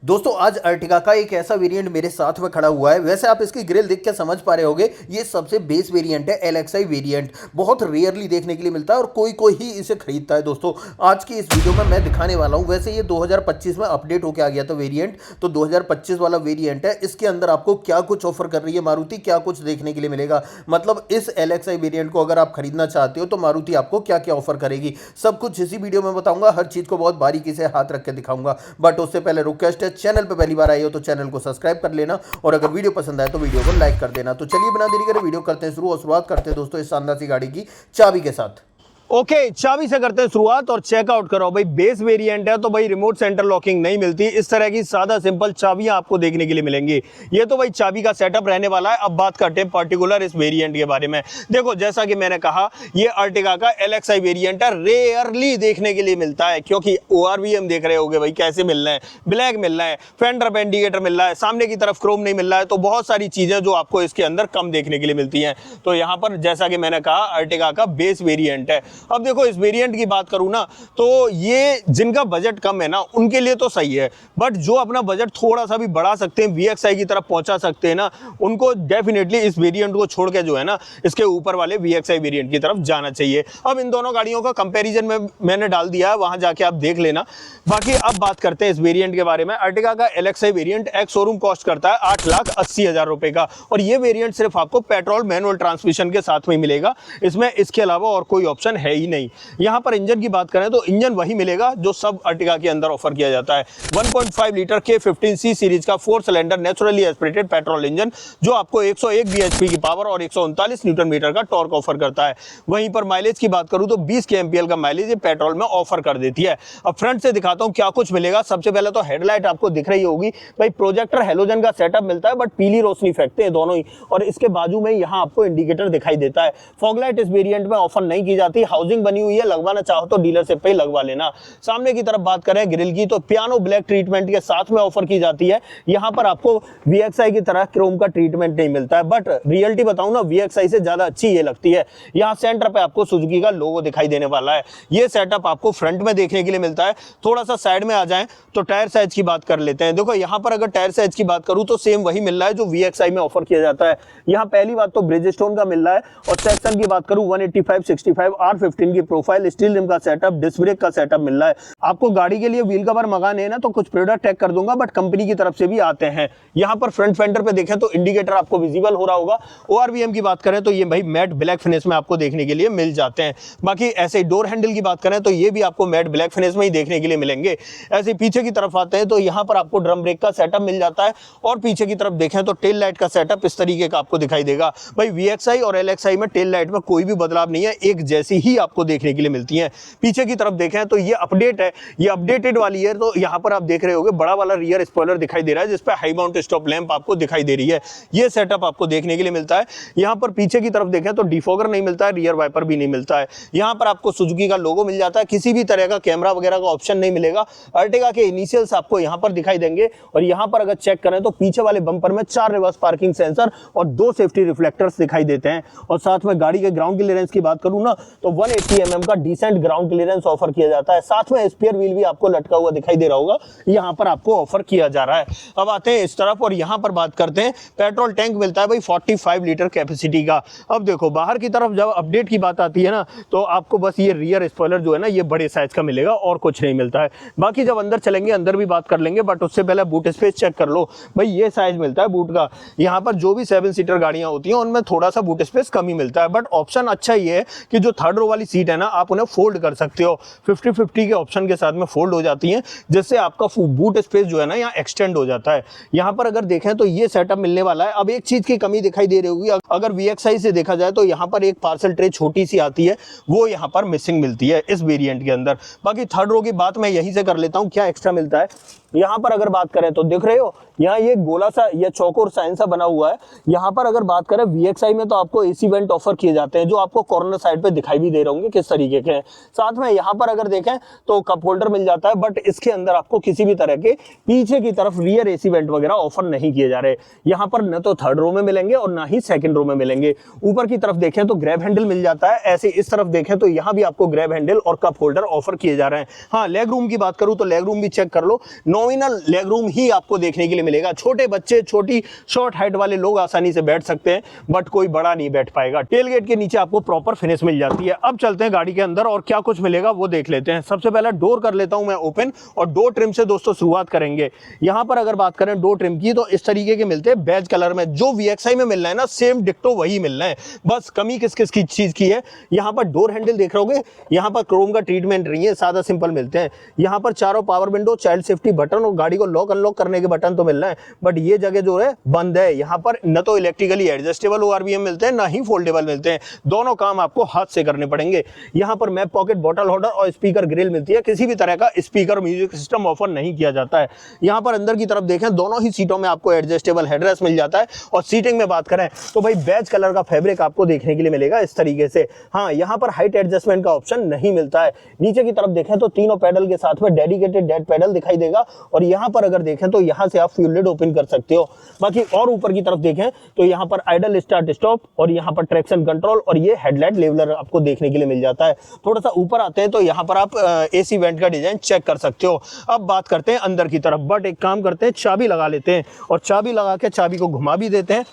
दोस्तों आज अर्टिगा का एक ऐसा वेरिएंट मेरे साथ में खड़ा हुआ है। वैसे आप इसकी ग्रिल देख के समझ पा रहे होगे, ये सबसे बेस वेरिएंट है। LXi वेरिएंट बहुत रेयरली देखने के लिए मिलता है और कोई कोई ही इसे खरीदता है। दोस्तों आज की इस वीडियो में मैं दिखाने वाला हूं। वैसे ये 2025 में अपडेट होकर आ गया था वेरिएंट, तो 2025 वाला वेरिएंट है। इसके अंदर आपको क्या कुछ ऑफर कर रही है मारुति, क्या कुछ देखने के लिए मिलेगा, मतलब इस LXi वेरिएंट को अगर आप खरीदना चाहते हो तो मारुति आपको क्या क्या ऑफर करेगी, सब कुछ इसी वीडियो में बताऊंगा। हर चीज को बहुत बारीकी से हाथ रख के दिखाऊंगा। बट उससे पहले रिक्वेस्ट है, चैनल पे पहली बार आए हो तो चैनल को सब्सक्राइब कर लेना और अगर वीडियो पसंद आए तो वीडियो को लाइक कर देना। तो चलिए बिना देरी करे वीडियो करते हैं शुरू और शुरुआत करते हैं दोस्तों इस शानदार सी गाड़ी की चाबी के साथ। ओके, चाबी से करते हैं शुरुआत और चेकआउट करो। भाई बेस वेरिएंट है तो भाई रिमोट सेंटर लॉकिंग नहीं मिलती। इस तरह की सादा सिंपल चाबियां आपको देखने के लिए मिलेंगी। ये तो भाई चाबी का सेटअप रहने वाला है। अब बात करते हैं पर्टिकुलर इस वेरिएंट के बारे में। देखो जैसा कि मैंने कहा, ये अर्टिगा का LXi वेरिएंट है। रेयरली देखने के लिए मिलता है क्योंकि ORVM देख रहे होगे भाई कैसे मिल रहे हैं, ब्लैक मिल रहा है, फेंडर पे इंडिकेटर मिल रहा है, सामने की तरफ क्रोम नहीं मिल रहा है। तो बहुत सारी चीजें जो आपको इसके अंदर कम देखने के लिए मिलती हैं। तो यहाँ पर जैसा कि मैंने कहा, अर्टिगा का बेस वेरिएंट है। अब देखो इस वेरिएंट की बात करूं ना, तो ये जिनका बजट कम है ना उनके लिए तो सही है। बट जो अपना बजट थोड़ा सा भी बढ़ा सकते हैं, VXi की तरफ पहुंचा सकते हैं ना, उनको डेफिनेटली इस वेरिएंट को छोड़ के जो है ना, इसके ऊपर वाले VXi वेरिएंट की तरफ जाना चाहिए। अब इन दोनों गाड़ियों का कंपैरिजन में मैंने डाल दिया है, वहां जाके आप देख लेना। बाकी अब बात करते हैं इस वेरिएंट के बारे में। अर्टिगा का LXi variant ex showroom cost करता है 8,80,000 रुपए का और ये वेरिएंट सिर्फ आपको पेट्रोल मैनुअल ट्रांसमिशन के साथ में मिलेगा। इसमें इसके अलावा और कोई ऑप्शन है ही नहीं। यहां पर इंजन की बात करें तो इंजन वही मिलेगा जो सब अर्टिगा के अंदर ऑफर किया जाता है। 1.5 लीटर के 15C सीरीज का 4 cylinder naturally aspirated petrol engine जो आपको 101 bhp की पावर और 139 न्यूटन मीटर का टॉर्क ऑफर करता है। वहीं पर माइलेज की बात करूं तो 20 kmpl का माइलेज ये पेट्रोल में ऑफर कर देती है। अब फ्रंट से दिखाता हूं क्या कुछ मिलेगा। सबसे पहले तो हेडलाइट आपको दिख रही होगी भाई, प्रोजेक्टर हेलोजन का सेटअप मिलता है, बट पीली रोशनी फेंकते हैं दोनों ही। और इसके बाजू में यहाँ आपको इंडिकेटर दिखाई देता है। फॉगलाइट इस वेरिएंट में ऑफर नहीं की जाती। हाउसिंग बनी हुई है, लगवाना चाहो तो डीलरशिप पे लगवा लेना। सामने की तरफ बात करें ग्रिल की, तो पियानो ब्लैक ट्रीटमेंट के साथ में ऑफर की जाती है। यहां पर आपको VXi की तरह क्रोम का ट्रीटमेंट नहीं मिलता है, बट रियलिटी बताऊं ना, VXi से ज्यादा अच्छी ये लगती है। यहां सेंटर पे आपको सुजुकी का लोगो दिखाई देने वाला है। ये सेटअप आपको फ्रंट में देखने के लिए मिलता है। थोड़ा सा साइड में आ जाएं तो टायर साइज की बात कर लेते हैं। देखो यहां पर अगर टायर साइज की बात करूं तो सेम वही मिल रहा है जो VXi में ऑफर किया जाता है। यहां पहली बात तो ब्रिजस्टोन का मिल रहा है और सेक्शन की बात करूं 185/65 R15 की प्रोफाइल, स्टील रिम का सेटअप, डिस्क ब्रेक का सेटअप मिल रहा है। आपको गाड़ी के लिए व्हील कवर मंगाने हैं ना तो कुछ प्रोडक्ट टैग कर दूंगा, बट कंपनी की तरफ से भी आते हैं। यहां पर फ्रंट फेंडर पे देखें तो इंडिकेटर आपको विजिबल हो रहा होगा। ORVM की बात करें तो ये भाई मैट ब्लैक फिनिश में आपको देखने के लिए मिल जाते हैं। बाकी ऐसे डोर हैंडल की बात करें तो ये भी आपको मैट ब्लैक फिनिश में ही देखने के लिए मिलेंगे। ऐसे पीछे की तरफ आते हैं तो यहां पर आपको ड्रम ब्रेक का सेटअप मिल जाता है और पीछे की तरफ देखें तो टेल लाइट का सेटअप इस तरीके का आपको दिखाई देगा। भाई VXi और LXi में टेल लाइट में कोई भी बदलाव नहीं है, एक जैसी ही आपको देखने के लिए मिलती है। पीछे की तरफ देखें तो ये अपडेट है, ये अपडेटेड वाली है। तो यहां पर आप देख रहे होगे बड़ा वाला रियर स्पॉइलर दिखाई दे रहा है जिसपे हाई माउंट स्टॉप लैंप आपको दिखाई दे रही है। ये सेटअप आपको देखने के लिए मिलता है। यहां पर पीछे की तरफ देखें तो डिफॉगर नहीं मिलता है, रियर वाइपर भी नहीं मिलता है। यहां पर आपको सुजुकी का लोगो मिल जाता है। किसी भी तरह का कैमरा वगैरह का ऑप्शन नहीं मिलेगा। अर्टिगा के इनिशियल्स आपको यहां पर दिखाई देंगे और यहां पर अगर चेक करें तो पीछे वाले बंपर में 4 रिवर्स पार्किंग सेंसर और 2 सेफ्टी रिफ्लेक्टर्स दिखाई देते हैं। और साथ में गाड़ी के ग्राउंड क्लियरेंस की बात करूं ना तो 180 mm का डिसेंट ग्राउंड क्लियरेंस ऑफर किया जाता है। साथ में स्पेयर व्हील भी आपको लटका हुआ दिखाई दे रहा होगा, यहां पर आपको ऑफर किया जा रहा है। अब आते हैं इस तरफ और यहां पर बात करते हैं। पेट्रोल टैंक मिलता है भाई 45 लीटर कैपेसिटी का। अब देखो बाहर की तरफ जब अपडेट की बात आती है ना तो आपको बस ये रियर स्पॉइलर जो है ना ये बड़े साइज का मिलेगा और कुछ नहीं मिलता है। बाकी जब अंदर चलेंगे अंदर भी बात कर लेंगे, बट उससे पहले बूट स्पेस चेक कर लो। भाई ये साइज मिलता है बूट का। यहाँ पर जो भी 7 सीटर गाड़ियां होती हैं उनमें थोड़ा सा बूट स्पेस कम ही मिलता है, बट ऑप्शन अच्छा ये है कि जो थर्ड रो वाली सीट है ना आप उन्हें फोल्ड कर सकते हो। 50-50 के ऑप्शन के साथ में फोल्ड हो जाती हैं, जिससे आपका बूट स्पेस जो है ना यहाँ एक्सटेंड हो जाता है। यहाँ पर अगर देखें तो ये सेटअप मिलने वाला है। अब एक चीज की कमी दिखाई दे रही होगी, अगर VXi से देखा जाए तो यहाँ पर एक पार्सल ट्रे छोटी सी आती है, वो यहाँ पर मिसिंग मिलती है इस वेरिएंट के अंदर। बाकी थर्ड रो की बात मैं यहीं से कर लेता हूँ, क्या एक्स्ट्रा मिलता है। यहाँ पर अगर बात करें तो देख रहे हो यहाँ ये गोला सा या चौकोर साइन सा बना हुआ है। यहाँ पर अगर बात करें VXi में तो आपको AC वेंट ऑफर किए जाते हैं जो आपको कॉर्नर साइड पे दिखाई भी दे रहे होंगे किस तरीके के हैं। साथ में यहाँ पर अगर देखें तो कप होल्डर मिल जाता है, बट इसके अंदर आपको किसी भी तरह के पीछे की तरफ रियर एसी वेंट वगैरह ऑफर नहीं किए जा रहे। यहाँ पर न तो थर्ड रो में मिलेंगे और ना ही सेकंड रो में मिलेंगे। ऊपर की तरफ देखें तो ग्रैब हैंडल मिल जाता है, ऐसे इस तरफ देखें तो यहाँ भी आपको ग्रैब हैंडल और कप होल्डर ऑफर किए जा रहे हैं। हाँ, लेग रूम की बात करूं तो लेग रूम भी चेक कर लो, नॉमिनल लेग रूम ही आपको देखने के लिए मिलेगा। छोटे बच्चे, छोटी शॉर्ट हाइट वाले लोग आसानी से बैठ सकते हैं, बट कोई बड़ा नहीं बैठ पाएगा। टेल गेट के नीचे आपको प्रॉपर फिनिश मिल जाती है। अब चलते हैं गाड़ी के अंदर और क्या कुछ मिलेगा वो देख लेते हैं। सबसे पहले डोर कर लेता हूं मैं ओपन, और डोर ट्रिम से दोस्तों शुरुआत करेंगे। यहाँ पर अगर बात करें डोर ट्रिम की तो इस तरीके के मिलते हैं बेज कलर में। जो VXI में मिल रहा है ना, सेम डिक्टो वही मिल रहा है, बस कमी किस किस की चीज की है। यहाँ पर डोर हैंडल देख रहे होगे, यहाँ पर क्रोम का ट्रीटमेंट नहीं है, सादा सिंपल मिलते हैं। यहाँ पर चारों power window, child safety button और गाड़ी को लॉक अनलॉक करने के बटन तो मिल रहा है, बट ये जगह जो है बंद है। यहाँ पर न तो इलेक्ट्रिकली एडजस्टेबल ORVM मिलते हैं, ना ही फोल्डेबल मिलते हैं। दोनों काम आपको हाथ से करने पड़ेंगे। यहाँ पर मैप पॉकेट, बॉटल होल्डर और स्पीकर ग्रिल मिलती है। किसी भी तरह का स्पीकर म्यूजिक सिस्टम ऑफर नहीं किया जाता है। यहाँ पर अंदर की तरफ देखें, दोनों ही सीटों में आपको एडजस्टेबल हेडरेस्ट मिल जाता है। और सीटिंग में बात करें तो भाई बेज कलर का फैब्रिक आपको देखने के लिए मिलेगा इस तरीके से। हाँ, यहाँ पर हाइट एडजस्टमेंट का ऑप्शन नहीं मिलता है। नीचे की तरफ देखें तो तीनों पैडल के साथ में डेडिकेटेड डेड पैडल दिखाई देगा, और यहाँ पर अगर देखें तो यहाँ से आप फ्यूल लिड ओपन कर सकते हो। बाकी और ऊपर की तरफ देखें तो यहाँ पर आइडल स्टार्ट स्टॉप और यहाँ पर ट्रैक्शन कंट्रोल और ये हेडलाइट लेवलर आपको देखने के लिए मिल जाता है। थोड़ा सा ऊपर आते हैं तो यहाँ पर आप AC वेंट का डिजाइन चेक कर सकते हो। अब बात करते हैं अंदर की तरफ, बट एक काम करते हैं, चाबी लगा लेते हैं और चाबी लगा के चाबी को घुमा भी देते हैं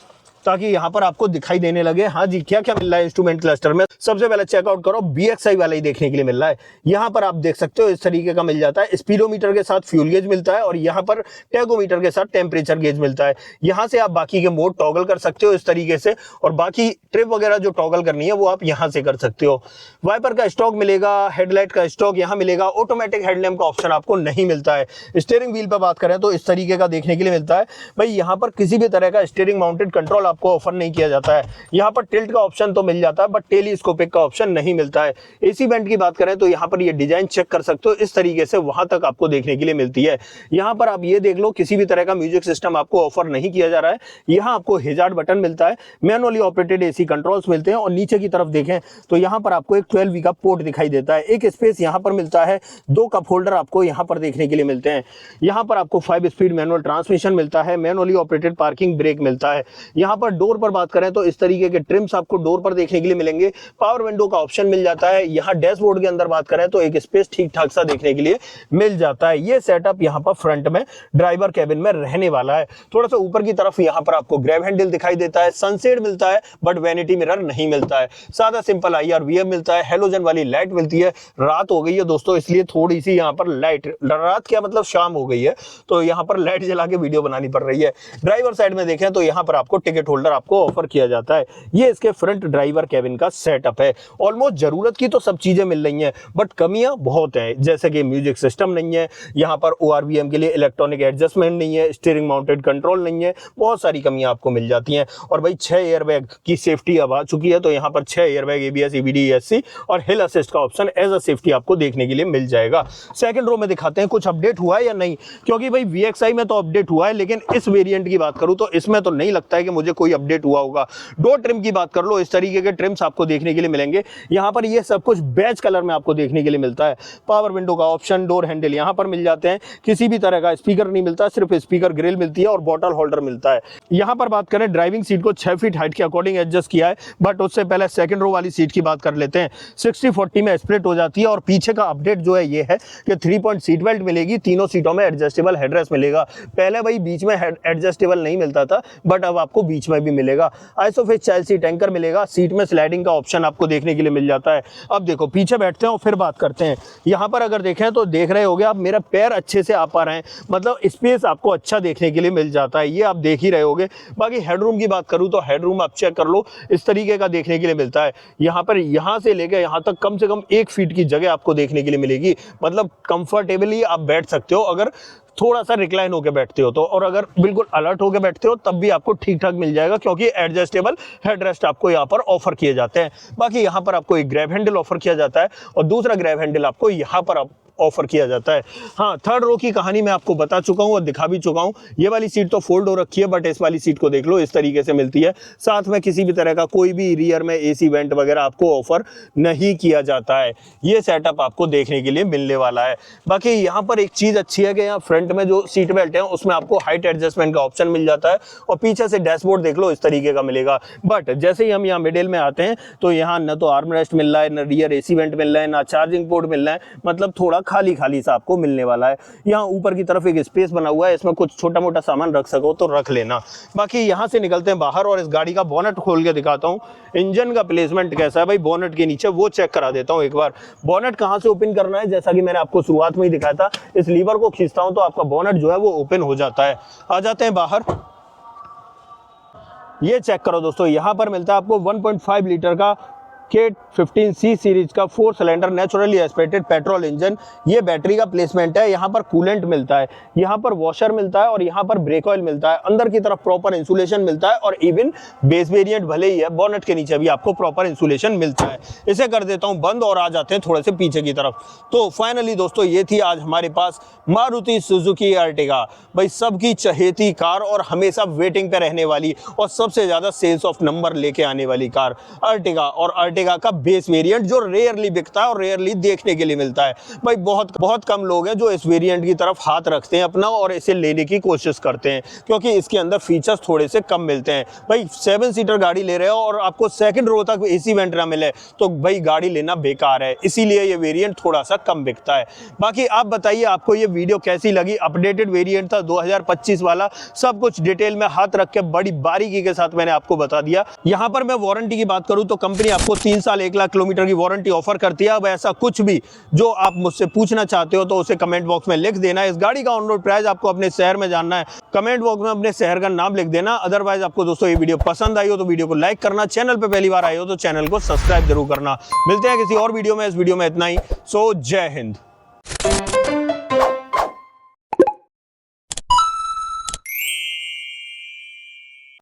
ताकि यहाँ पर आपको दिखाई देने लगे। हाँ जी, क्या क्या मिल रहा है इंस्ट्रूमेंट क्लस्टर में। सबसे पहले चेकआउट करो, BXI वाला ही देखने के लिए मिल रहा है। यहाँ पर आप देख सकते हो इस तरीके का मिल जाता है। स्पीडोमीटर के साथ फ्यूल गेज मिलता है और यहाँ पर टैगोमीटर के साथ टेम्परेचर गेज मिलता है। यहाँ से आप बाकी के मोड टॉगल कर सकते हो इस तरीके से, और बाकी ट्रिप वगैरह जो टॉगल करनी है वो आप यहाँ से कर सकते हो। वाइपर का स्टॉक मिलेगा, हेडलाइट का स्टॉक यहाँ मिलेगा। ऑटोमेटिक हेडलैम्प का ऑप्शन आपको नहीं मिलता है। स्टीयरिंग व्हील पर बात करें तो इस तरीके का देखने के लिए मिलता है। भाई यहाँ पर किसी भी तरह का स्टीयरिंग माउंटेड कंट्रोल आपको ऑफर नहीं किया जाता है। यहाँ पर टिल्ट का ऑप्शन तो मिल जाता है, बट टेलीस्कोपिक का ऑप्शन नहीं मिलता है। AC वेंट की बात करें तो यहाँ पर ये डिजाइन चेक कर सकते हो, इस तरीके से वहां तक आपको देखने के लिए मिलती है। यहाँ पर आप ये देख लो, किसी भी तरह का म्यूजिक सिस्टम आपको ऑफर नहीं किया जा रहा है। यहाँ आपको हिजार्ड बटन मिलता है, मैनुअली ऑपरेटेड AC कंट्रोल्स मिलते हैं, और नीचे की तरफ देखें तो यहाँ पर आपको एक 12V का पोर्ट दिखाई देता है। एक स्पेस यहाँ पर मिलता है, 2 कप होल्डर आपको यहाँ पर देखने के लिए मिलते हैं। यहाँ पर आपको 5 स्पीड मैनुअल ट्रांसमिशन मिलता है, मैनुअली ऑपरेटेड पार्किंग ब्रेक मिलता है। यहाँ पर डोर पर बात करें तो इस तरीके के ट्रिम्स आपको डोर पर देखने के लिए मिलेंगे। पावर विंडो का ऑप्शन मिल जाता है। यहाँ डैशबोर्ड के अंदर बात करें तो एक स्पेस ठीक ठाक सा देखने के लिए मिल जाता है। ये सेटअप यहाँ पर फ्रंट में ड्राइवर कैबिन में रहने वाला है। थोड़ा सा ऊपर की तरफ यहाँ पर आपको ग्रैब हैंडल दिखाई देता है, सनसेड मिलता है, बट वैनिटी मिरर नहीं मिलता है। सादा सिंपल IRVM मिलता है, हेलोजन वाली लाइट मिलती है। रात हो गई है दोस्तों, इसलिए थोड़ी सी यहाँ पर लाइट, रात क्या मतलब शाम हो गई है, तो यहाँ पर लाइट जला के वीडियो बनानी पड़ रही है। ड्राइवर साइड में देखें तो यहाँ पर आपको टिकट होल्डर आपको ऑफर किया जाता है। ये इसके फ्रंट ड्राइवर कैबिन का सेटअप है। ऑलमोस्ट जरूरत की तो सब चीजें मिल रही हैं, बट कमियां बहुत हैं, जैसे कि म्यूजिक सिस्टम नहीं है, यहाँ पर ORVM के लिए इलेक्ट्रॉनिक एडजस्टमेंट नहीं है, स्टीयरिंग माउंटेड कंट्रोल नहीं है, बहुत सारी कमियां आपको मिल जाती हैं। और भाई 6 एयरबैग की सेफ्टी अब आ चुकी है, तो यहाँ पर 6 एयरबैग ABS, EBD, ESC और हिल असिस्ट का ऑप्शन एज अ सेफ्टी आपको देखने के लिए मिल जाएगा। सेकंड रो में दिखाते हैं कुछ अपडेट हुआ है या नहीं, क्योंकि भाई VXI में तो अपडेट हुआ है, लेकिन इस वेरिएंट की बात करूं तो इसमें तो नहीं लगता है कि मुझे कोई अपडेट हुआ होगा। डोर ट्रिम की बात कर लो, इस तरीके के ट्रिम्स आपको देखने के लिए मिलेंगे। यहाँ पर ये सब कुछ बेज कलर में आपको देखने के लिए मिलता है। पावर विंडो का ऑप्शन, डोर हैंडल यहाँ पर मिल जाते हैं। किसी भी तरह का स्पीकर नहीं मिलता, सिर्फ स्पीकर ग्रिल मिलती है और बॉटल होल्डर मिलता है। यहाँ पर बात करें, ड्राइविंग सीट को 6 फीट हाइट के अकॉर्डिंग एडजस्ट किया है, बट उससे पहले सेकंड रो वाली सीट की बात कर लेते हैं। 60-40 में स्प्लिट हो जाती है, और पीछे का अपडेट जो है ये है कि 3 पॉइंट सीट बेल्ट मिलेगी, तीनों सीटों में एडजस्टेबल हेडरेस्ट मिलेगा। पहले भाई बीच में एडजस्टेबल नहीं मिलता था, बट अब आपको बीच में भी मिलेगा। आइसोफिक्स चाइल्ड सीट एंकर मिलेगा, सीट में स्लाइडिंग का ऑप्शन आपको देखने के लिए मिल जाता है। अब देखो पीछे बैठते हैं और फिर बात करते हैं। यहाँ पर अगर देखें तो देख रहे होगे आप, मेरा पैर अच्छे से आ पा रहे हैं, मतलब स्पेस आपको अच्छा देखने के लिए मिल जाता है, ये आप देख ही रहे होगे। बाकी हेडरूम की बात करूँ तो हेडरूम आप चेक कर लो, इस तरीके का देखने के लिए मिलता है। यहाँ पर यहाँ से लेकर यहाँ तक कम से कम 1 फीट की जगह आपको देखने के लिए मिलेगी, मतलब कंफर्टेबली आप बैठ सकते हो अगर थोड़ा सा रिक्लाइन होकर बैठते हो तो, और अगर बिल्कुल अलर्ट होकर बैठते हो तब भी आपको ठीक ठाक मिल जाएगा, क्योंकि एडजस्टेबल हेडरेस्ट आपको यहाँ पर ऑफर किए जाते हैं। बाकी यहाँ पर आपको एक ग्रैब हैंडल ऑफर किया जाता है, और दूसरा ग्रैब हैंडल आपको यहाँ पर ऑफर किया जाता है। हाँ, थर्ड रो की कहानी मैं आपको बता चुका हूँ और दिखा भी चुका हूँ। ये वाली सीट तो फोल्ड हो रखी है, बट इस वाली सीट को देख लो, इस तरीके से मिलती है। साथ में किसी भी तरह का कोई भी रियर में एसी वेंट वगैरह आपको ऑफर नहीं किया जाता है। ये सेटअप आपको देखने के लिए मिलने वाला है। बाकी यहाँ पर एक चीज अच्छी है कि यहाँ फ्रंट में जो सीट बेल्ट है उसमें आपको हाइट एडजस्टमेंट का ऑप्शन मिल जाता है और पीछे से डैशबोर्ड देख लो इस तरीके का मिलेगा। बट जैसे ही हम यहाँ मिडिल में आते हैं तो यहाँ न तो आर्म रेस्ट मिल रहा है, न रियर एसी वेंट मिल रहा है, ना चार्जिंग पोर्ट मिल रहा है, मतलब थोड़ा खाली खाली सा आपको मिलने वाला है। यहाँ ऊपर की तरफ एक स्पेस बना हुआ है, इसमें कुछ छोटा मोटा सामान रख सको तो रख लेना। बाकी यहाँ से निकलते हैं बाहर और इस गाड़ी का बोनट खोल के दिखाता हूँ। इंजन का प्लेसमेंट कैसा है भाई बोनट के नीचे, वो चेक करा देता हूँ एक बार। बोनट कहाँ से ओपन करना है, जैसा कि मैंने आपको शुरुआत में ही दिखाया था, इस लीवर को खींचता हूँ तो आपका बोनट जो है वो ओपन हो जाता है। आ जाते हैं बाहर। ये चेक करो दोस्तों, यहाँ पर मिलता है आपको 1.5 लीटर का K15C सीरीज का 4 cylinder naturally aspirated petrol engine. ये बैटरी का प्लेसमेंट है। यहाँ पर कूलेंट मिलता है, यहाँ पर वॉशर मिलता है और यहाँ पर ब्रेक ऑयल मिलता है। अंदर की तरफ प्रॉपर इंसुलेशन मिलता है और इवन बेस वेरिएंट भले ही है, बोनट के नीचे भी आपको प्रॉपर इंसुलेशन मिलता है। इसे कर देता हूँ बंद और आ जाते हैं थोड़े से पीछे की तरफ। तो फाइनली दोस्तों ये थी आज हमारे पास मारुति सुजुकी अर्टिगा, भाई सबकी चहेती कार और हमेशा वेटिंग पे रहने वाली और सबसे ज्यादा सेल्स ऑफ नंबर लेके आने वाली कार अर्टिगा। और अर्टिगा का बेस वेरिएंट जो रेयरली बिकता है और रेयरली देखने के लिए मिलता है। भाई बहुत कम लोग हैं जो इस वेरिएंट की तरफ हाथ रखते हैं अपना और इसे लेने की कोशिश करते हैं, क्योंकि इसके अंदर फीचर्स थोड़े से कम मिलते हैं। भाई 7 सीटर गाड़ी ले रहे हो और आपको सेकंड रो तक एसी वेंट ना मिले तो भाई गाड़ी लेना बेकार है, इसीलिए ये वेरिएंट थोड़ा सा कम बिकता है। बाकी आप बताइए आपको ये वीडियो कैसी लगी। अपडेटेड वेरिएंट था 2025 वाला, सब कुछ डिटेल में हाथ रख के बड़ी बारीकी के साथ मैंने आपको बता दिया। यहाँ पर मैं वारंटी की बात करूँ तो कंपनी आपको 3 साल 1 लाख किलोमीटर की वारंटी ऑफर करती है। अब ऐसा कुछ भी जो आप मुझसे पूछना चाहते हो तो उसे कमेंट बॉक्स में लिख देना। इस गाड़ी का ऑन रोड प्राइस आपको अपने शहर में जानना है, कमेंट बॉक्स में अपने शहर का नाम लिख देना। अदरवाइज आपको दोस्तों ये वीडियो पसंद आई हो तो वीडियो को लाइक करना, चैनल पे पहली बार आए हो तो चैनल को सब्सक्राइब जरूर करना। मिलते हैं किसी और वीडियो में, इस वीडियो में इतना ही। सो जय हिंद।